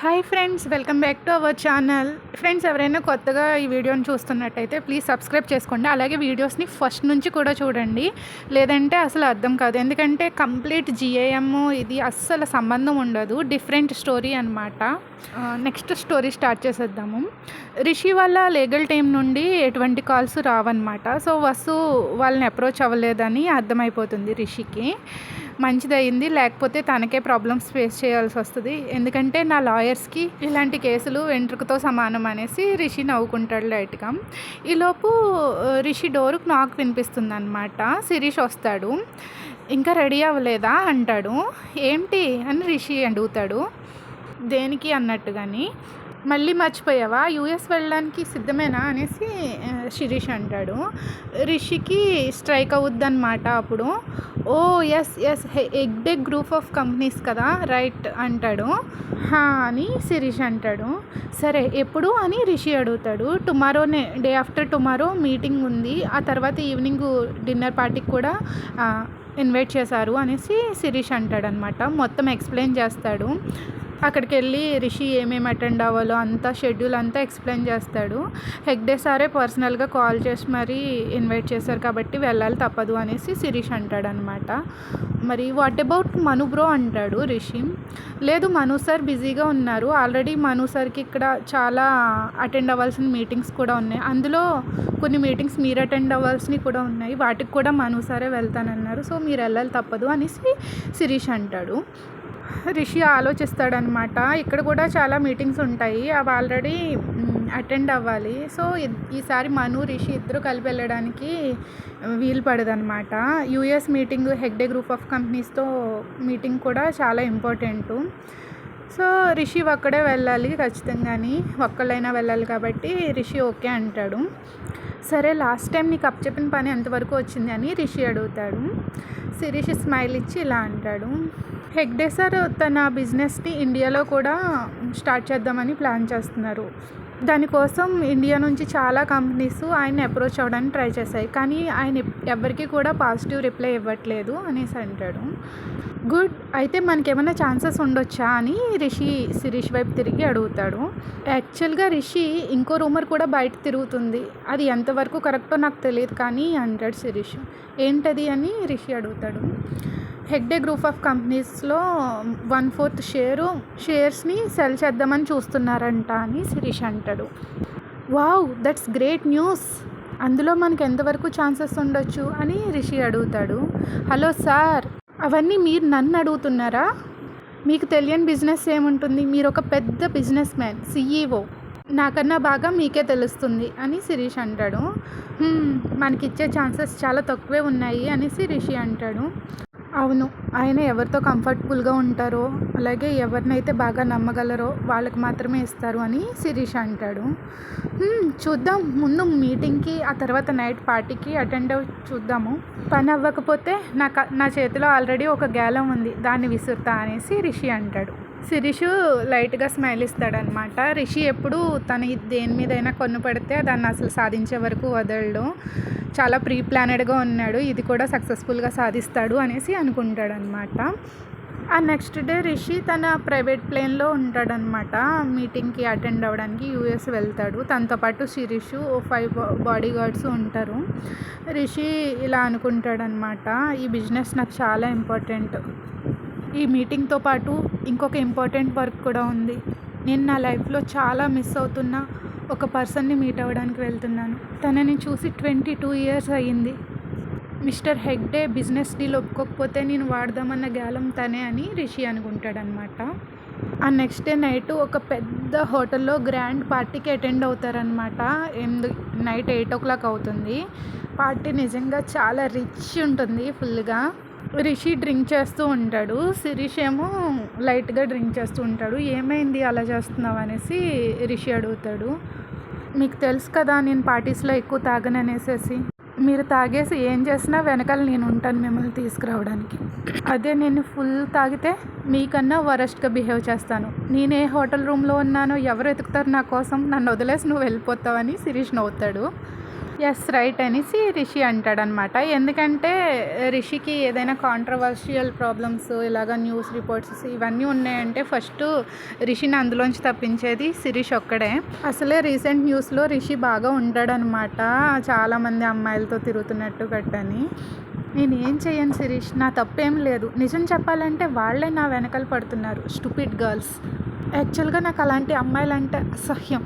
Hi friends, welcome back to our channel. Friends, ఎవరైనా కొత్తగా ఈ వీడియోని చూస్తున్నట్టయితే ప్లీజ్ సబ్స్క్రైబ్ చేసుకోండి. అలాగే వీడియోస్ని ఫస్ట్ నుంచి కూడా చూడండి, లేదంటే అసలు అర్థం కాదు. ఎందుకంటే కంప్లీట్ జిఏఎం ఇది అస్సలు సంబంధం ఉండదు, డిఫరెంట్ స్టోరీ అనమాట. నెక్స్ట్ స్టోరీ స్టార్ట్ చేసేద్దాము. రిషి వాళ్ళ లీగల్ టీం నుండి ఎటువంటి కాల్స్ రావన్నమాట. సో వసు వాళ్ళని అప్రోచ్ అవ్వలేదని అర్థమైపోతుంది రిషికి. మంచిదయింది, లేకపోతే తనకే ప్రాబ్లమ్స్ ఫేస్ చేయాల్సి వస్తుంది. ఎందుకంటే నా లాయర్స్కి ఇలాంటి కేసులు వెంట్రుకతో సమానం అనేసి రిషి నవ్వుకుంటాడు లైట్గా. ఈలోపు రిషి డోరుకు నాకు వినిపిస్తుంది అనమాట. శిరీష్ వస్తాడు. ఇంకా రెడీ అవ్వలేదా అంటాడు. ఏంటి అని రిషి అడుగుతాడు. దేనికి అన్నట్టుగాని. మళ్ళీ మర్చిపోయావా, యూఎస్ వెళ్ళడానికి సిద్ధమేనా అనేసి శిరీష్ అంటాడు. రిషికి స్ట్రైక్ అవుద్దనమాట అప్పుడు. Oh yes yes, Hegde group of companies కదా, రైట్ అంటాడు. హా అని శిరీష్ అంటాడు. సరే ఎప్పుడు అని రిషి అడుగుతాడు. టుమారోనే, డే ఆఫ్టర్ టుమారో మీటింగ్ ఉంది, ఆ తర్వాత ఈవినింగ్ డిన్నర్ పార్టీకి కూడా ఇన్వైట్ చేశారు అనేసి శిరీష్ అంటాడనమాట. మొత్తం ఎక్స్ప్లెయిన్ చేస్తాడు. అక్కడికి వెళ్ళి రిషి ఏమేమి అటెండ్ అవ్వాలో అంతా షెడ్యూల్ అంతా ఎక్స్ప్లెయిన్ చేస్తాడు. హెగ్డే సారే పర్సనల్గా కాల్ చేసి మరీ ఇన్వైట్ చేశారు కాబట్టి వెళ్ళాలి తప్పదు అనేసి శిరీష్ అంటాడనమాట. మరి వాట్ అబౌట్ మను బ్రో అంటాడు రిషి. లేదు, మను సార్ బిజీగా ఉన్నారు. ఆల్రెడీ మను సార్కి ఇక్కడ చాలా అటెండ్ అవ్వాల్సిన మీటింగ్స్ కూడా ఉన్నాయి. అందులో కొన్ని మీటింగ్స్ మీరు అటెండ్ అవ్వాల్సినవి కూడా ఉన్నాయి. వాటికి కూడా మను సారే వెళ్తానన్నారు. సో మీరు వెళ్ళాలి తప్పదు అనేసి శిరీష్ అంటాడు. రిషి ఆలోచిస్తాడనమాట. ఇక్కడ కూడా చాలా మీటింగ్స్ ఉంటాయి, అవి ఆల్రెడీ అటెండ్ అవ్వాలి. సో ఈసారి మను రిషి ఇద్దరు కలిపి వెళ్ళడానికి వీలు పడదనమాట. US meeting, Hegde group of కంపెనీస్తో మీటింగ్ కూడా చాలా ఇంపార్టెంటు. సో రిషి ఒక్కడే వెళ్ళాలి ఖచ్చితంగాని, ఒక్కళ్ళైనా వెళ్ళాలి కాబట్టి రిషి ఓకే అంటాడు. సరే, లాస్ట్ టైం నీకు అప్పచెప్పిన పని ఎంతవరకు వచ్చింది అని రిషి అడుగుతాడు. శిరీష్ స్మైల్ ఇచ్చి ఇలా అంటాడు. హెగ్డే సార్ తన బిజినెస్ని ఇండియాలో కూడా స్టార్ట్ చేద్దామని ప్లాన్ చేస్తున్నారు. దానికోసం ఇండియా నుంచి చాలా కంపెనీస్ ఆయన్ని అప్రోచ్ అవ్వడానికి ట్రై చేశాయి, కానీ ఆయన ఎవరికి కూడా పాజిటివ్ రిప్లై ఇవ్వట్లేదు అనేసి అంటాడు. గుడ్, అయితే మనకేమైనా ఛాన్సెస్ ఉండొచ్చా అని రిషి శిరీష్ వైపు తిరిగి అడుగుతాడు. యాక్చువల్గా రిషి ఇంకో రూమర్ కూడా బయట తిరుగుతుంది, అది ఎంతవరకు కరెక్టో నాకు తెలియదు కానీ అంటాడు శిరీష్. ఏంటది అని రిషి అడుగుతాడు. హెగ్డే గ్రూప్ ఆఫ్ కంపెనీస్లో 1/4 షేర్స్ని సెల్ చేద్దామని చూస్తున్నారంట అని శిరీష్ అంటాడు. Wow, that's great news. అందులో మనకు ఎంతవరకు ఛాన్సెస్ ఉండొచ్చు అని రిషి అడుగుతాడు. హలో సార్, అవన్నీ మీరు నన్ను అడుగుతున్నారా? మీకు తెలియని బిజినెస్ ఏముంటుంది, మీరు ఒక పెద్ద బిజినెస్ మ్యాన్, CEO. నాకన్నా బాగా మీకే తెలుస్తుంది అని శిరీష్ అంటాడు. మనకిచ్చే ఛాన్సెస్ చాలా తక్కువే ఉన్నాయి అనేసి రిషి అంటాడు. అవును, ఆయన ఎవరితో కంఫర్టబుల్గా ఉంటారో, అలాగే ఎవరినైతే బాగా నమ్మగలరో వాళ్ళకి మాత్రమే ఇస్తారు అని శిరీష్ అంటాడు. చూద్దాం, ముందు మీటింగ్కి, ఆ తర్వాత నైట్ పార్టీకి అటెండ్ అవ్వి చూద్దాము. పని అవ్వకపోతే నా చేతిలో ఆల్రెడీ ఒక గ్యాలం ఉంది, దాన్ని విసురుతా అనేసి రిషి అంటాడు. శిరీష్ లైట్గా స్మైల్ ఇస్తాడనమాట. రిషి ఎప్పుడు తన దేని మీదైనా కొన్ను పెడితే దాన్ని అసలు సాధించే వరకు వదలడు. చాలా ప్రీ ప్లానెడ్గా ఉన్నాడు, ఇది కూడా సక్సెస్ఫుల్గా సాధిస్తాడు అనేసి అనుకుంటాడనమాట. ఆ నెక్స్ట్ డే రిషి తన ప్రైవేట్ ప్లేన్లో ఉంటాడనమాట. మీటింగ్కి అటెండ్ అవ్వడానికి యూఎస్ వెళ్తాడు. తనతో పాటు శిరీష్ 5 బాడీ గార్డ్స్ ఉంటారు. రిషి ఇలా అనుకుంటాడనమాట, ఈ బిజినెస్ నాకు చాలా ఇంపార్టెంట్. ఈ మీటింగ్తో పాటు ఇంకొక ఇంపార్టెంట్ వర్క్ కూడా ఉంది. నేను నా లైఫ్లో చాలా మిస్ అవుతున్న ఒక పర్సన్ని మీట్ అవ్వడానికి వెళ్తున్నాను. తనని చూసి 22 ఇయర్స్ అయ్యింది. మిస్టర్ హెగ్డే బిజినెస్ డీల్ ఒప్పుకోకపోతే నేను వాడదామన్న గ్యాలం తనే అని రిషి అనుకుంటాడనమాట. ఆ నెక్స్ట్ డే నైట్ ఒక పెద్ద హోటల్లో గ్రాండ్ పార్టీకి అటెండ్ అవుతారనమాట. నైట్ 8 o'clock అవుతుంది. పార్టీ నిజంగా చాలా రిచ్ ఉంటుంది ఫుల్గా. రిషి డ్రింక్ చేస్తూ ఉంటాడు, శిరీష్ ఏమో లైట్గా డ్రింక్ చేస్తూ ఉంటాడు. ఏమైంది అలా చేస్తున్నావు అనేసి రిషి అడుగుతాడు. మీకు తెలుసు కదా, నేను పార్టీస్లో ఎక్కువ తాగను అనేసి. మీరు తాగేసి ఏం చేసినా వెనకాల నేను ఉంటాను మిమ్మల్ని తీసుకురావడానికి. అదే నేను ఫుల్ తాగితే మీకన్నా వరస్ట్గా బిహేవ్ చేస్తాను. నేను ఏ హోటల్ రూమ్లో ఉన్నానో ఎవరు వెతుకుతారు నా కోసం, నన్ను వదిలేసి నువ్వు వెళ్ళిపోతావని శిరీష్ నవ్వుతాడు. యెస్. రైట్ అనేసి రిషి అంటాడనమాట. ఎందుకంటే రిషికి ఏదైనా కాంట్రోవర్షియల్ ప్రాబ్లమ్స్ ఇలాగ న్యూస్ రిపోర్ట్స్ ఇవన్నీ ఉన్నాయంటే ఫస్టు రిషిని అందులోంచి తప్పించేది శిరీష్ ఒక్కడే. అసలే రీసెంట్ న్యూస్‌లో రిషి బాగా ఉంటాడనమాట. చాలామంది అమ్మాయిలతో తిరుగుతున్నట్టు గట్టని. నేనేం చెయ్యను శిరీష్. నా తప్పేం లేదు. నిజం చెప్పాలంటే వాళ్ళే నా వెనకాల పడుతున్నారు. Stupid girls. యాక్చువల్‌గా నాకు అలాంటి అమ్మాయిలంటే అసహ్యం.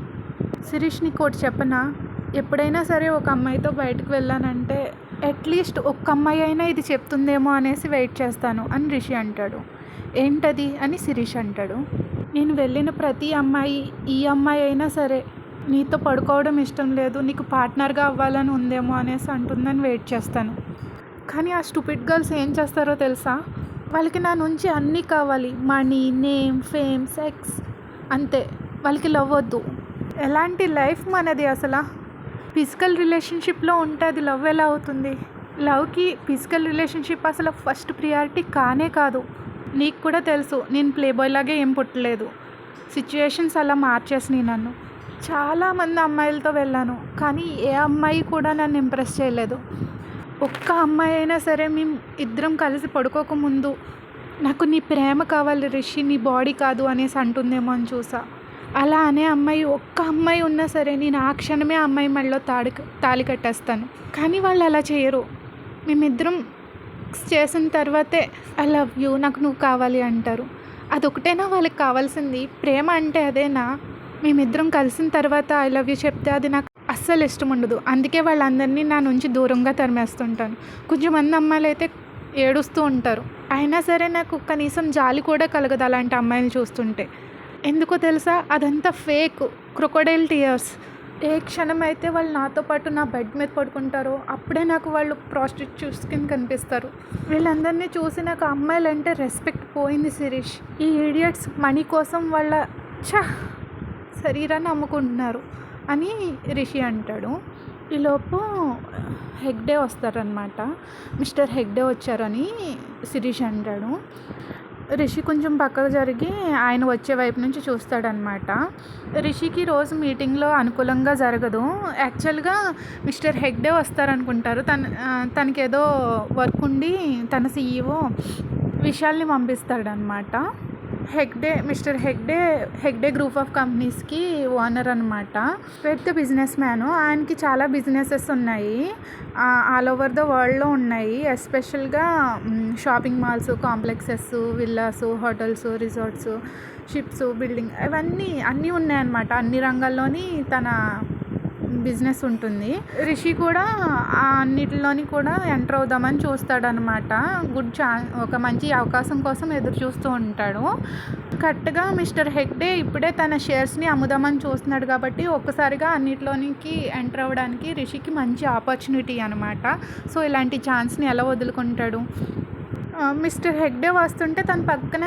శిరీష్ నీకోటి చెప్పనా? ఎప్పుడైనా సరే ఒక అమ్మాయితో బయటకు వెళ్ళానంటే అట్లీస్ట్ ఒక్క అమ్మాయి అయినా ఇది చెప్తుందేమో అనేసి వెయిట్ చేస్తాను అని రిషి అంటాడు. ఏంటది అని శిరీష్ అంటాడు. నేను వెళ్ళిన ప్రతి అమ్మాయి ఈ అమ్మాయి అయినా సరే నీతో పడుకోవడం ఇష్టం లేదు, నీకు పార్ట్నర్గా అవ్వాలని ఉందేమో అనేసి అంటుందని వెయిట్ చేస్తాను. కానీ ఆ స్టూపిడ్ గర్ల్స్ ఏం చేస్తారో తెలుసా? వాళ్ళకి నా నుంచి అన్నీ కావాలి. మనీ, నేమ్, ఫేమ్, సెక్స్, అంతే. వాళ్ళకి లవ్ వద్దు. ఎలాంటి లైఫ్ మనది అసలు? ఫిజికల్ రిలేషన్షిప్లో ఉంటే అది లవ్ ఎలా అవుతుంది? లవ్కి ఫిజికల్ రిలేషన్షిప్ అసలు ఫస్ట్ ప్రియారిటీ కానే కాదు. నీకు కూడా తెలుసు నేను ప్లే బాయ్ లాగే ఏం పుట్టలేదు. సిచ్యుయేషన్స్ అలా మార్చేసినాయి నన్ను. చాలామంది అమ్మాయిలతో వెళ్ళాను కానీ ఏ అమ్మాయి కూడా నన్ను ఇంప్రెస్ చేయలేదు. ఒక్క అమ్మాయి అయినా సరే మేము ఇద్దరం కలిసి పడుకోకముందు నాకు నీ ప్రేమ కావాలి రిషి, నీ బాడీ కాదు అనేసి అంటుందేమో అని చూసా. అలా అనే అమ్మాయి ఒక్క అమ్మాయి ఉన్నా సరే నేను ఆ క్షణమే ఆ అమ్మాయి మెడలో తాళి కట్టేస్తాను. కానీ వాళ్ళు అలా చేయరు. మేమిద్దరం చేసిన తర్వాతే ఐ లవ్ యూ, నాకు నువ్వు కావాలి అంటారు. అదొకటేనా వాళ్ళకి కావాల్సింది? ప్రేమ అంటే అదేనా? మేమిద్దరం కలిసిన తర్వాత ఐ లవ్ యూ చెప్తే అది నాకు అస్సలు ఇష్టం ఉండదు. అందుకే వాళ్ళందరినీ నా నుంచి దూరంగా తరిమేస్తుంటాను. కొంచెంమంది అమ్మాయిలు అయితే ఏడుస్తూ ఉంటారు. అయినా సరే నాకు కనీసం జాలి కూడా కలగదు అలాంటి అమ్మాయిని చూస్తుంటే. ఎందుకో తెలుసా? అదంతా ఫేక్ క్రొకోడైల్ టీయర్స్. ఏ క్షణం అయితే వాళ్ళు నాతో పాటు నా బెడ్ మీద పడుకుంటారో అప్పుడే నాకు వాళ్ళు ప్రాస్టిట్యూట్స్ కింద కనిపిస్తారు. వీళ్ళందరినీ చూసి నాకు అమ్మాయిలంటే రెస్పెక్ట్ పోయింది శిరీష్. ఈ ఇడియట్స్ మనీ కోసం వాళ్ళ శరీరాన్ని అమ్ముకుంటున్నారు అని రిషి అంటాడు. ఈలోపు హెగ్డే వస్తారనమాట. మిస్టర్ హెగ్డే వచ్చారని శిరీష్ అంటాడు. రిషి కొంచెం పక్కకు జరిగి ఆయన వచ్చే వైపు నుంచి చూస్తాడనమాట. రిషికి రోజు మీటింగ్లో అనుకూలంగా జరగదు. యాక్చువల్గా మిస్టర్ హెగ్డే వస్తారనుకుంటారు. తనకేదో వర్క్ ఉండి తన CEO విశాల్ని పంపిస్తాడనమాట. మిస్టర్ హెగ్డే గ్రూప్ ఆఫ్ కంపెనీస్కి ఓనర్ అనమాట. పెద్ద బిజినెస్ మ్యాను. ఆయనకి చాలా బిజినెసెస్ ఉన్నాయి, ఆల్ ఓవర్ ద వరల్డ్లో ఉన్నాయి. ఎస్పెషల్గా shopping malls, complexes, villas, hotels, resorts, ships, building అన్నీ ఉన్నాయన్నమాట. అన్ని రంగాల్లోని తన బిజినెస్ ఉంటుంది. రిషి కూడా అన్నిటిలోని కూడా ఎంటర్ అవుదామని చూస్తాడనమాట. ఒక మంచి అవకాశం కోసం ఎదురు చూస్తూ ఉంటాడు. కరెక్ట్గా మిస్టర్ హెగ్డే ఇప్పుడే తన షేర్స్ని అమ్ముదామని చూస్తున్నాడు కాబట్టి ఒక్కసారిగా అన్నిటిలోనికి ఎంటర్ అవ్వడానికి రిషికి మంచి ఆపర్చునిటీ అనమాట. సో ఇలాంటి ఛాన్స్ని ఎలా వదులుకుంటాడు? మిస్టర్ హెగ్డే వస్తుంటే తన పక్కన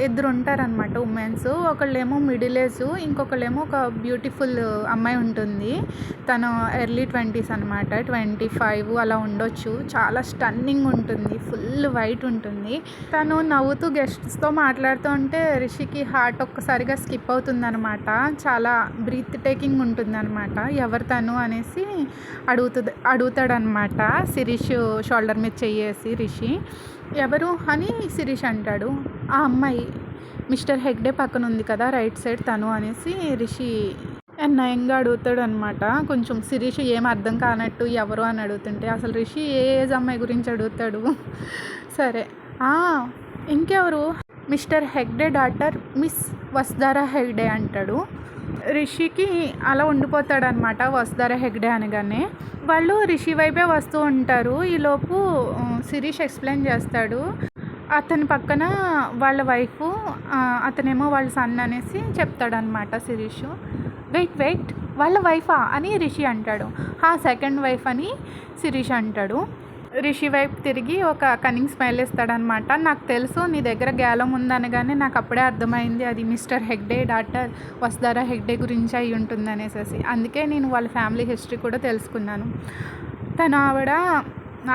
ఇద్దరు ఉంటారనమాట ఉమెన్స్. ఒకళ్ళేమో మిడిల్ ఏజ్, ఇంకొకళ్ళేమో ఒక బ్యూటిఫుల్ అమ్మాయి ఉంటుంది. తను ఎర్లీ 20s అనమాట, 25 అలా ఉండొచ్చు. చాలా స్టన్నింగ్ ఉంటుంది, ఫుల్ వైట్ ఉంటుంది. తను నవ్వుతూ గెస్ట్స్తో మాట్లాడుతూ ఉంటే రిషికి హార్ట్ ఒక్కసారిగా స్కిప్ అవుతుందనమాట. చాలా బ్రీత్ టేకింగ్ ఉంటుందన్నమాట. ఎవరు తను అనేసి అడుగుతాడనమాట శిరీష్ షోల్డర్ మీద చెయ్యేసి రిషి. ఎవరు అని శిరీష్ అంటాడు. ఆ అమ్మాయి మిస్టర్ హెగ్డే పక్కన ఉంది కదా రైట్ సైడ్, తను అనేసి రిషి నయంగా అడుగుతాడు అనమాట. కొంచెం శిరీష్ ఏం అర్థం కానట్టు ఎవరు అని అడుగుతుంటే అసలు రిషి ఏ ఏజ్ అమ్మాయి గురించి అడుగుతాడు. సరే, ఇంకెవరు? Mister Hegde daughter miss Vasudhara Hegde అంటాడు. రిషికి అలా ఉండిపోతాడనమాట వసుధారా హెగ్డే అనగానే. వాళ్ళు రిషి వైపే వస్తూ ఉంటారు. ఈలోపు శిరీష్ ఎక్స్ప్లెయిన్ చేస్తాడు. అతని పక్కన వాళ్ళ వైఫ్, అతనేమో వాళ్ళ సన్ అనేసి చెప్తాడనమాట శిరీష్. వెయిట్ వాళ్ళ వైఫా అని రిషి అంటాడు. సెకండ్ వైఫ్ అని శిరీష్ అంటాడు. రిషి వైపు తిరిగి ఒక కన్నింగ్ స్మైల్ ఇస్తాడనమాట. నాకు తెలుసు నీ దగ్గర గ్యాలం ఉందనగానే నాకు అప్పుడే అర్థమైంది అది మిస్టర్ హెగ్డే డాటర్ వసుధారా హెగ్డే గురించి అయి ఉంటుంది అనేసి. అందుకే నేను వాళ్ళ ఫ్యామిలీ హిస్టరీ కూడా తెలుసుకున్నాను.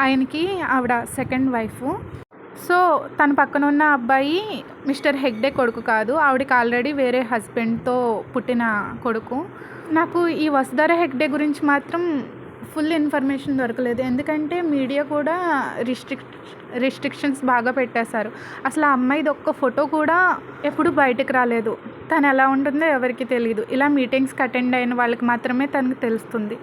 ఆయనకి ఆవిడ సెకండ్ వైఫ్. సో తన పక్కన ఉన్న అబ్బాయి మిస్టర్ హెగ్డే కొడుకు కాదు, ఆవిడకి ఆల్రెడీ వేరే హస్బెండ్తో పుట్టిన కొడుకు. నాకు ఈ వసుధారా హెగ్డే గురించి మాత్రం ఫుల్ ఇన్ఫర్మేషన్ దొరకలేదు. ఎందుకంటే మీడియా కూడా రిస్ట్రిక్షన్స్ బాగా పెట్టేశారు. అసలు ఆ అమ్మాయిది ఒక్క ఫోటో కూడా ఎప్పుడు బయటకు రాలేదు. తను ఎలా ఉంటుందో ఎవరికి తెలియదు. ఇలా మీటింగ్స్కి అటెండ్ అయిన వాళ్ళకి మాత్రమే తనకు తెలుస్తుంది.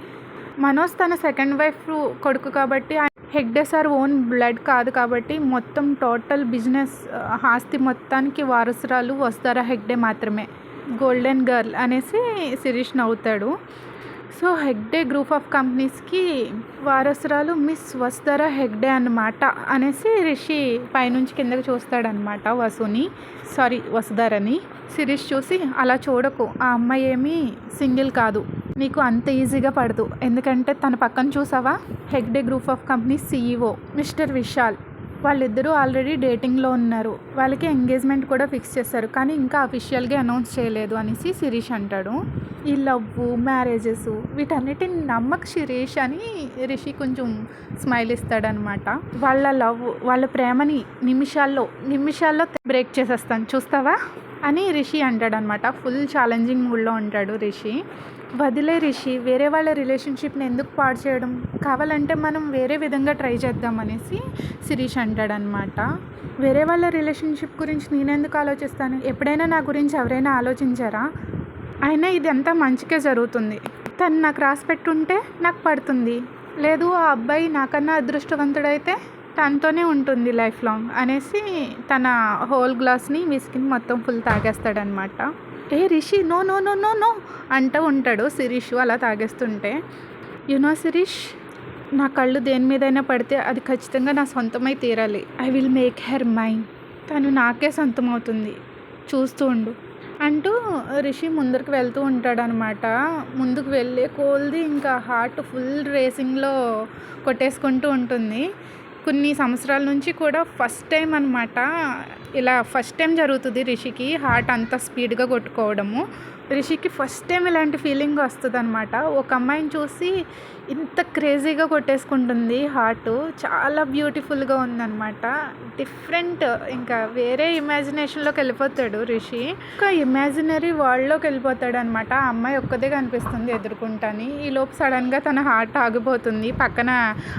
మనోజ్ తన సెకండ్ వైఫ్ కొడుకు కాబట్టి, హెగ్డే సార్ ఓన్ బ్లడ్ కాదు కాబట్టి మొత్తం టోటల్ బిజినెస్ ఆస్తి మొత్తానికి వారసురాలు వసుధారా హెగ్డే మాత్రమే. గోల్డెన్ గర్ల్ అనేసి శిరీష్ నవ్వుతాడు. సో హెగ్డే గ్రూప్ ఆఫ్ కంపెనీస్కి వారసురాలు మిస్ వసుధారా హెగ్డే అన్నమాట అనేసి రిషి పైనుంచి కిందకి చూస్తాడనమాట వసుధారని. శిరీష్ చూసి, అలా చూడకు, ఆ అమ్మాయి ఏమీ సింగిల్ కాదు, నీకు అంత ఈజీగా పడదు. ఎందుకంటే తన పక్కన చూసావా, Hegde group of companies CEO mister Vishal. వాళ్ళిద్దరూ ఆల్రెడీ డేటింగ్లో ఉన్నారు. వాళ్ళకి ఎంగేజ్మెంట్ కూడా ఫిక్స్ చేశారు, కానీ ఇంకా అఫీషియల్గా అనౌన్స్ చేయలేదు అనేసి శిరీష్ అంటాడు. ఈ లవ్ మ్యారేజెస్ వీటన్నిటిని నమ్మక శిరీష్ అని రిషి కొంచెం స్మైల్ ఇస్తాడనమాట. వాళ్ళ ప్రేమని నిమిషాల్లో బ్రేక్ చేసేస్తాను చూస్తావా అని రిషి అంటాడనమాట. ఫుల్ ఛాలెంజింగ్ మూడ్లో ఉంటాడు రిషి. వదిలే రిషి, వేరే వాళ్ళ రిలేషన్షిప్ని ఎందుకు పాడు చేయడం, కావాలంటే మనం వేరే విధంగా ట్రై చేద్దాం అనేసి శిరీష్ అంటాడనమాట. వేరే వాళ్ళ రిలేషన్షిప్ గురించి నేనెందుకు ఆలోచిస్తాను, ఎప్పుడైనా నా గురించి ఎవరైనా ఆలోచించారా? అయినా ఇదంతా మంచికే జరుగుతుంది. తను నాకు రాసి పెట్టుంటే నాకు పడుతుంది, లేదు ఆ అబ్బాయి నాకన్నా అదృష్టవంతుడైతే తనతోనే ఉంటుంది లైఫ్ లాంగ్ అనేసి తన హోల్ గ్లాస్ని విస్కీని మొత్తం ఫుల్ తాగేస్తాడనమాట. Rishi no no no no no అంటూ ఉంటాడు శిరీష్ అలా తాగేస్తుంటే. యునో శిరీష్, నా కళ్ళు దేని మీదైనా పడితే అది ఖచ్చితంగా నా సొంతమై తీరాలి. I will make her mine. తను నాకే సొంతం అవుతుంది, చూస్తూ ఉండు అంటూ రిషి ముందరికి వెళ్తూ ఉంటాడనమాట. ముందుకు వెళ్ళే కోల్ది ఇంకా హార్ట్ ఫుల్ రేసింగ్లో కొట్టేసుకుంటూ ఉంటుంది. కొన్ని సంవత్సరాల నుంచి కూడా ఫస్ట్ టైం అనమాట, ఇలా ఫస్ట్ టైం జరుగుతుంది రిషికి హార్ట్ అంత స్పీడ్గా కొట్టుకోవడము. రిషికి ఫస్ట్ టైం ఇలాంటి ఫీలింగ్ వస్తుంది అనమాట. ఒక అమ్మాయిని చూసి ఇంత క్రేజీగా కొట్టేసుకుంటుంది హార్ట్. చాలా బ్యూటిఫుల్గా ఉందన్నమాట. డిఫరెంట్, ఇంకా వేరే ఇమాజినేషన్లోకి వెళ్ళిపోతాడు రిషి. ఇంకా ఇమాజినరీ వరల్డ్లోకి వెళ్ళిపోతాడు అనమాట. ఆ అమ్మాయి ఒక్కదే కనిపిస్తుంది ఎదుర్కొంటాని. ఈలోపు సడన్గా తన హార్ట్ ఆగిపోతుంది. పక్కన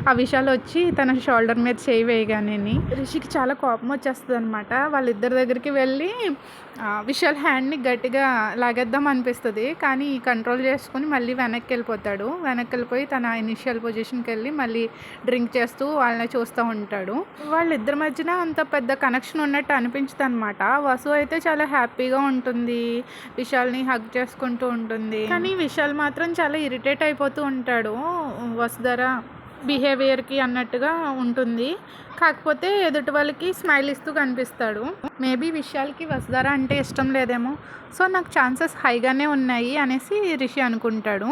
ఆ విషయాలు వచ్చి తన షోల్డర్ మీద చేయి వేయగానే రిషికి చాలా కోపం వచ్చేస్తుంది అనమాట. వాళ్ళిద్దరి దగ్గరికి వెళ్ళి విశాల్ హ్యాండ్ని గట్టిగా లాగేద్దాం అనిపిస్తుంది, కానీ కంట్రోల్ చేసుకుని మళ్ళీ వెనక్కి వెళ్ళిపోయి తన ఇనిషియల్ పొజిషన్కి వెళ్ళి మళ్ళీ డ్రింక్ చేస్తూ వాళ్ళని చూస్తూ ఉంటాడు. వాళ్ళిద్దరి మధ్యన అంత పెద్ద కనెక్షన్ ఉన్నట్టు అనిపించదు అనమాట. వసు అయితే చాలా హ్యాపీగా ఉంటుంది, విశాల్ని హగ్ చేసుకుంటూ ఉంటుంది. కానీ విశాల్ మాత్రం చాలా ఇరిటేట్ అయిపోతూ ఉంటాడు వసుధారా బిహేవియర్కి అన్నట్టుగా ఉంటుంది. కాకపోతే ఎదుటి వాళ్ళకి స్మైల్ ఇస్తూ కనిపిస్తాడు. మేబీ విశాల్కి వసుధారా అంటే ఇష్టం లేదేమో, సో నాకు ఛాన్సెస్ హైగానే ఉన్నాయి అనేసి రిషి అనుకుంటాడు.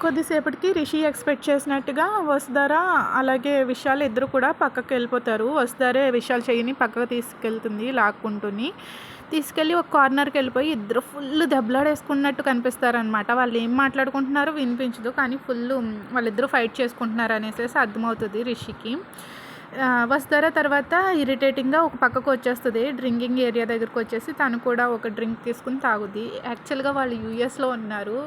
కొద్దిసేపటికి రిషి ఎక్స్పెక్ట్ చేసినట్టుగా వసుధారా అలాగే విశాల్ ఇద్దరు కూడా పక్కకి వెళ్ళిపోతారు. వసుధారే విశాల్ చెయ్యిని పక్కకు తీసుకెళ్తుంది, లాక్కుంటుంది. తీసుకెళ్ళి ఒక కార్నర్కి వెళ్ళిపోయి ఇద్దరు ఫుల్ దెబ్బలాడేసుకున్నట్టు కనిపిస్తారనమాట. వాళ్ళు ఏం మాట్లాడుకుంటున్నారో వినిపించదు, కానీ వాళ్ళిద్దరూ ఫైట్ చేసుకుంటున్నారు అనేసి అర్థమవుతుంది రిషికి. వసుధారా తర్వాత ఇరిటేటింగ్గా ఒక పక్కకు వచ్చేస్తుంది, డ్రింకింగ్ ఏరియా దగ్గరకు వచ్చేసి తను కూడా ఒక డ్రింక్ తీసుకుని తాగుద్ది. యాక్చువల్గా వాళ్ళు యూఎస్లో ఉన్నారు,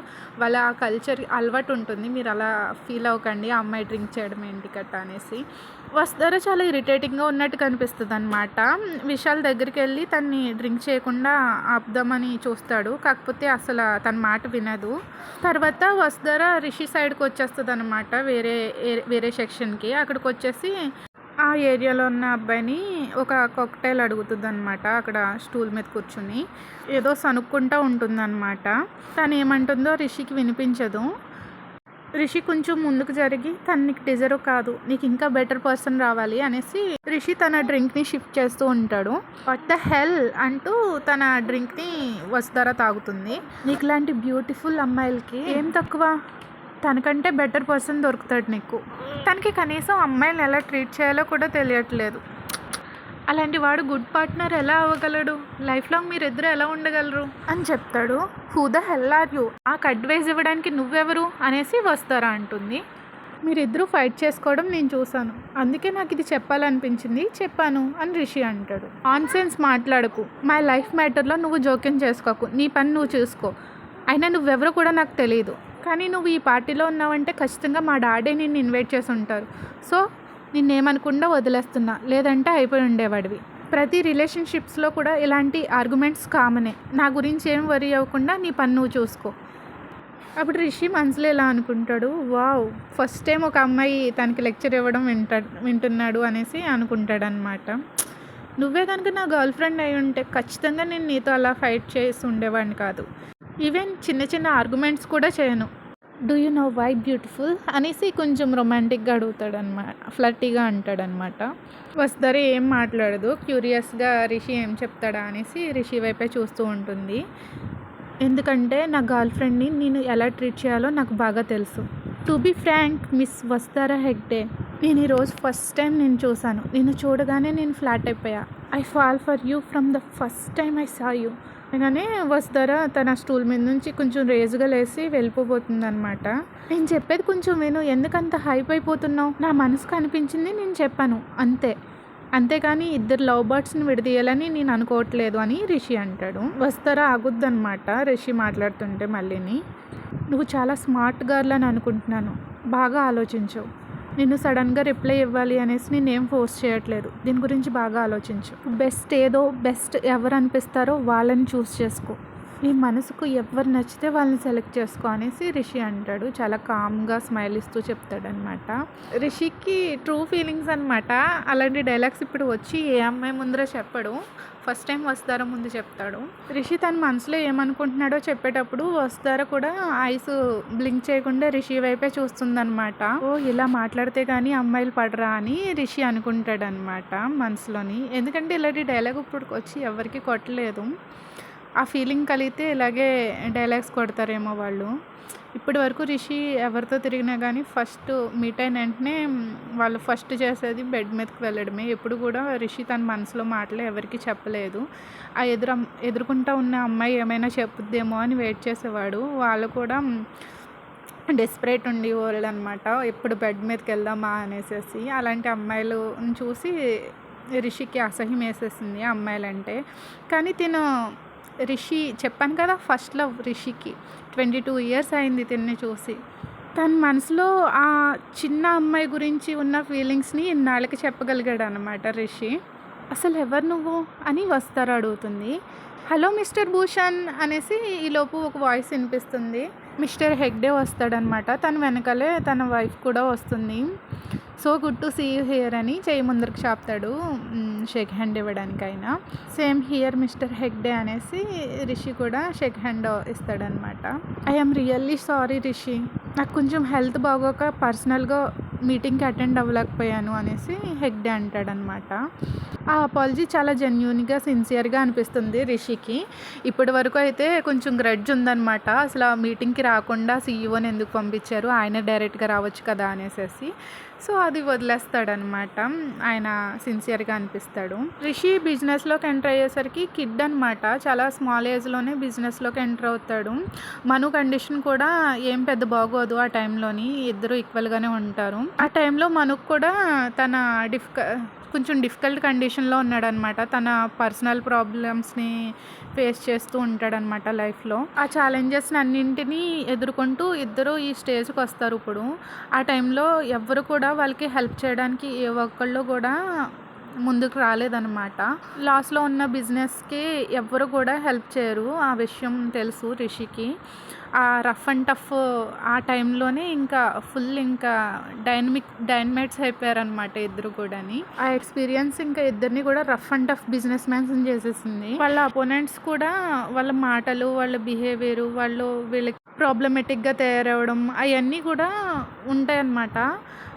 వాళ్ళ ఆ కల్చర్ అలవాటు ఉంటుంది, మీరు అలా ఫీల్ అవ్వకండి ఆ అమ్మాయి డ్రింక్ చేయడం ఏంటి కట్ట అనేసి. వసుధారా చాలా ఇరిటేటింగ్గా ఉన్నట్టు కనిపిస్తుంది అనమాట. విశాల్ దగ్గరికి వెళ్ళి తన్ని డ్రింక్ చేయకుండా ఆపుదామని చూస్తాడు, కాకపోతే అసలు తన మాట వినదు. తర్వాత వసుధారా రిషి సైడ్కి వచ్చేస్తుంది అనమాట, వేరే సెక్షన్కి. అక్కడికి వచ్చేసి ఆ ఏరియాలో ఉన్న అబ్బాయిని ఒక కాక్టైల్ అడుగుతుంది అనమాట. అక్కడ స్టూల్ మీద కూర్చుని ఏదో సనుక్కుంటూ ఉంటుందన్నమాట. తను ఏమంటుందో రిషికి వినిపించదు. రిషి కొంచెం ముందుకు జరిగి తను నీకు డిజర్వ్ కాదు, నీకు ఇంకా బెటర్ పర్సన్ రావాలి అనేసి రిషి తన డ్రింక్ని షిఫ్ట్ చేస్తూ ఉంటాడు. వాట్ ద హెల్ అంటూ తన డ్రింక్ని వసుధారా తాగుతుంది. నీకు లాంటి బ్యూటిఫుల్ అమ్మాయిలకి ఏం తక్కువ, తనకంటే బెటర్ పర్సన్ దొరుకుతాడు నీకు. తనకి కనీసం అమ్మాయిని ఎలా ట్రీట్ చేయాలో కూడా తెలియట్లేదు. అలాంటి వాడు గుడ్ పార్ట్నర్ ఎలా అవ్వగలడు, లైఫ్ లాంగ్ మీరిద్దరు ఎలా ఉండగలరు అని చెప్తాడు. Who the hell are you, ఆ అడ్వైజ్ ఇవ్వడానికి నువ్వెవరు అనేసి వస్తారా అంటుంది. మీరిద్దరూ ఫైట్ చేసుకోవడం నేను చూశాను, అందుకే నాకు ఇది చెప్పాలనిపించింది, చెప్పాను అని రిషి అంటాడు. ఆన్ సెన్స్ మాట్లాడకు, మై లైఫ్ మ్యాటర్లో నువ్వు జోక్యం చేసుకోకు, నీ పని నువ్వు చూసుకో. అయినా నువ్వెవరో కూడా నాకు తెలియదు, కానీ నువ్వు ఈ పార్టీలో ఉన్నావంటే ఖచ్చితంగా మా డాడీ నిన్ను ఇన్వైట్ చేసి ఉంటారు. సో నిన్నేమనకుండా వదిలేస్తున్నా, లేదంటే అయిపోయి ఉండేవాడివి. ప్రతి రిలేషన్షిప్స్లో కూడా ఇలాంటి ఆర్గ్యుమెంట్స్ కామనే. నా గురించి ఏం వరీ అవ్వకుండా నీ పని నువ్వు చూసుకో. అప్పుడు రిషి మనసులో ఇలా అనుకుంటాడు, వావ్, ఫస్ట్ టైం ఒక అమ్మాయి తనకి లెక్చర్ ఇవ్వడం వింటున్నాడు అనేసి అనుకుంటాడనమాట. నువ్వే కనుక నా గర్ల్ ఫ్రెండ్ అయి ఉంటే ఖచ్చితంగా నేను నీతో అలా ఫైట్ చేసి ఉండేవాడిని కాదు. ఈవెన్ చిన్న చిన్న ఆర్గ్యుమెంట్స్ కూడా చేయను. Do you know why beautiful అనేసి కొంచెం రొమాంటిక్గా అడుగుతాడనమాట, ఫ్లర్టీగా అంటాడనమాట. వసుధర ఏం మాట్లాడదు, క్యూరియస్గా రిషి ఏం చెప్తాడా అనేసి రిషి వైపే చూస్తూ ఉంటుంది. ఎందుకంటే నా గర్ల్ ఫ్రెండ్ని నేను ఎలా ట్రీట్ చేయాలో నాకు బాగా తెలుసు. To be frank Miss Vasudhara Hegde, నేను ఈరోజు ఫస్ట్ టైం నేను చూశాను. నేను చూడగానే నేను ఫ్లాట్ అయిపోయా. I fall for you from the first time I saw you అనగానే వసుధర తన స్టూల్ మీద నుంచి కొంచెం రేజుగా లేసి వెళ్ళిపోతుంది అనమాట. నేను చెప్పేది కొంచెం విను, ఎందుకంత హైప్ అయిపోతున్నావు? నా మనసుకు అనిపించింది నేను చెప్పాను అంతే, అంతేకాని ఇద్దరు లవ్ బర్డ్స్ని విడదీయాలని నేను అనుకోవట్లేదు అని రిషి అంటాడు. వసుధర ఆగుద్దనమాట రిషి మాట్లాడుతుంటే. మళ్ళీని, నువ్వు చాలా స్మార్ట్ గర్ల్ అని అనుకుంటున్నాను, బాగా ఆలోచించు. నిన్ను సడన్గా రిప్లై ఇవ్వాలి అనేసి నేనేం ఫోర్స్ చేయట్లేదు. దీని గురించి బాగా ఆలోచించు. బెస్ట్ ఏదో బెస్ట్ ఎవరు అనిపిస్తారో వాళ్ళని చూస్ చేసుకో. నీ మనసుకు ఎవరు నచ్చితే వాళ్ళని సెలెక్ట్ చేసుకో అనేసి రిషి అంటాడు. చాలా కామ్గా స్మైల్ ఇస్తూ చెప్తాడనమాట. రిషికి ట్రూ ఫీలింగ్స్ అనమాట. అలాంటి డైలాగ్స్ ఇప్పుడు వచ్చి ఏ అమ్మాయి ముందర చెప్పడు, ఫస్ట్ టైం వసుధర ముందు చెప్తాడు. రిషి తన మనసులో ఏమనుకుంటున్నాడో చెప్పేటప్పుడు వసుధర కూడా ఐస్ బ్లింక్ చేయకుండా రిషి వైపే చూస్తుందనమాట. ఓ, ఇలా మాట్లాడితే కానీ అమ్మాయిలు పడరా అని రిషి అనుకుంటాడనమాట మనసులోని. ఎందుకంటే ఇలాంటి డైలాగ్ ఇప్పుడు వచ్చి ఎవరికి కొట్టలేదు. ఆ ఫీలింగ్ కలిగితే ఇలాగే డైలాగ్స్ కొడతారేమో వాళ్ళు. ఇప్పటి వరకు రిషి ఎవరితో తిరిగినా కానీ ఫస్ట్ మీట్ అయిన వెంటనే వాళ్ళు ఫస్ట్ చేసేది బెడ్ మీదకి వెళ్ళడమే. ఎప్పుడు కూడా రిషి తన మనసులో మాటలు ఎవరికి చెప్పలేదు. ఆ ఎదుర్కొంటూ ఉన్న అమ్మాయి ఏమైనా చెప్పుద్దేమో అని వెయిట్ చేసేవాడు. వాళ్ళు కూడా డెస్పరేట్ ఉండి వాళ్ళు అనమాట, ఎప్పుడు బెడ్ మీదకి వెళ్దామా అనేసి. అలాంటి అమ్మాయిలు చూసి రిషికి అసహ్యం వేసేసింది అమ్మాయిలంటే. కానీ తిను రిషి చెప్పాను కదా, ఫస్ట్ లవ్ రిషికి 22 years అయింది తిన్ని చూసి. తన మనసులో ఆ చిన్న అమ్మాయి గురించి ఉన్న ఫీలింగ్స్ని ఇన్నాళ్ళకి చెప్పగలిగాడు అనమాట రిషి. అసలు ఎవరు నువ్వు అని వసుధర అడుగుతుంది. హలో మిస్టర్ భూషణ్ అనేసి ఈలోపు ఒక వాయిస్ వినిపిస్తుంది. మిస్టర్ హెగ్డే వస్తాడనమాట. తన వెనకాలే తన వైఫ్ కూడా వస్తుంది. So good to see you here అని చెయ్యి ముందరికి చాపుతాడు షేక్ హ్యాండ్ ఇవ్వడానికైనా. సేమ్ హియర్ మిస్టర్ హెగ్డే అనేసి రిషి కూడా షేక్ హ్యాండ్ ఇస్తాడనమాట. ఐఎమ్ రియల్లీ సారీ రిషి, నాకు కొంచెం హెల్త్ బాగోక పర్సనల్గా మీటింగ్కి అటెండ్ అవ్వలేకపోయాను అనేసి హెగ్డే అంటాడనమాట. ఆ అపాలజీ చాలా జెన్యూన్గా సిన్సియర్గా అనిపిస్తుంది రిషికి. ఇప్పటి వరకు అయితే కొంచెం గ్రడ్జ్ ఉందన్నమాట. అసలు ఆ మీటింగ్కి రాకుండా సీఈఓని ఎందుకు పంపించారు, ఆయన డైరెక్ట్గా రావచ్చు కదా అనేసి. సో అది వదిలేస్తాడనమాట. ఆయన సిన్సియర్గా అనిపిస్తాడు. రిషి బిజినెస్లోకి ఎంటర్ అయ్యేసరికి కిడ్ అనమాట. చాలా స్మాల్ ఏజ్లోనే బిజినెస్లోకి ఎంటర్ అవుతాడు. మను కండిషన్ కూడా ఏం పెద్ద బాగోదు ఆ టైంలోని, ఇద్దరు ఈక్వల్గానే ఉంటారు. ఆ టైంలో మనుకు కూడా తన కొంచెం డిఫికల్ట్ కండిషన్లో ఉన్నాడనమాట. తన పర్సనల్ ప్రాబ్లమ్స్ని ఫేస్ చేస్తూ ఉంటాడనమాట లైఫ్లో. ఆ ఛాలెంజెస్ని అన్నింటినీ ఎదుర్కొంటూ ఇద్దరు ఈ స్టేజ్కి వస్తారు. ఇప్పుడు ఆ టైంలో ఎవ్వరు కూడా వాళ్ళకి హెల్ప్ చేయడానికి ఏ ఒక్కళ్ళు కూడా ముందుకు రాలేదన్నమాట. లాస్లో ఉన్న బిజినెస్కి ఎవ్వరు కూడా హెల్ప్ చేయరు, ఆ విషయం తెలుసు రిషికి. ఆ రఫ్ అండ్ టఫ్ ఆ టైంలోనే ఇంకా ఫుల్ ఇంకా డైనమైట్స్ అయిపోయారనమాట ఇద్దరు కూడాని. ఆ ఎక్స్పీరియన్స్ ఇంకా ఇద్దరిని కూడా rough and tough business mans చేసేసింది. వాళ్ళ అపోనెంట్స్ కూడా వాళ్ళ మాటలు, వాళ్ళ బిహేవియర్, వీళ్ళకి ప్రాబ్లమెటిక్గా తయారవడం అవన్నీ కూడా ఉంటాయన్నమాట.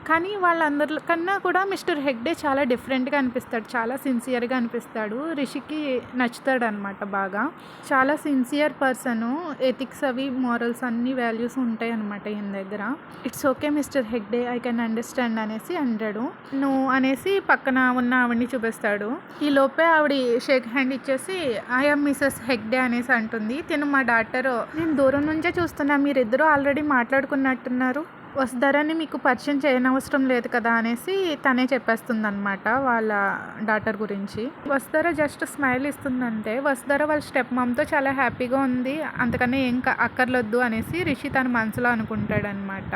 కానీ వాళ్ళందరికన్నా కూడా మిస్టర్ హెగ్డే చాలా డిఫరెంట్గా అనిపిస్తాడు, చాలా సిన్సియర్గా అనిపిస్తాడు. రిషికి నచ్చుతాడు అనమాట బాగా. చాలా సిన్సియర్ పర్సను, ఎథిక్స్ అవి మారల్స్ అన్ని వాల్యూస్ ఉంటాయి అనమాట ఈయన దగ్గర. It's okay mister Hegde, I can understand అనేసి అంటాడు. నువ్వు అనేసి పక్కన ఉన్న ఆవిడ్ని చూపిస్తాడు. ఈ లోపే ఆవిడ షేక్ హ్యాండ్ ఇచ్చేసి ఐఎమ్ మిసెస్ హెగ్డే అనేసి అంటుంది. తిను మా డాక్టర్, నేను దూరం నుంచే చూస్తున్నా, మీరిద్దరూ ఆల్రెడీ మాట్లాడుకున్నట్టున్నారు వసుధరని మీకు పరిచయం చేయనవసరం లేదు కదా అనేసి తనే చెప్పేస్తుందనమాట వాళ్ళ డాటర్ గురించి. వసుధర జస్ట్ స్మైల్ ఇస్తుందంటే వసుధర వాళ్ళ స్టెప్ మమ్‌తో చాలా హ్యాపీగా ఉంది. అంతకన్నా ఏం అక్కర్లొద్దు అనేసి రిషి తన మనసులో అనుకుంటాడనమాట.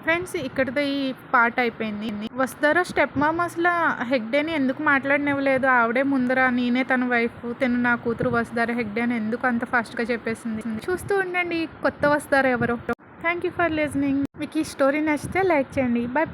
ఫ్రెండ్స్ ఇక్కడితో ఈ పార్ట్ అయిపోయింది. వసుధర స్టెప్ మామ్ అసలు హెగ్డేని ఎందుకు మాట్లాడనివ్వలేదు. ఆవిడే ముందర నేనే తన వైఫ్, తిను నా కూతురు వసుధర హెగ్డే అని ఎందుకు అంత ఫాస్ట్‌గా చెప్పేసింది. చూస్తూ ఉండండి కొత్త వసుధర ఎవరో. Thank you for listening. మీకు ఈ స్టోరీ నచ్చితే లైక్ చేయండి. బాయ్.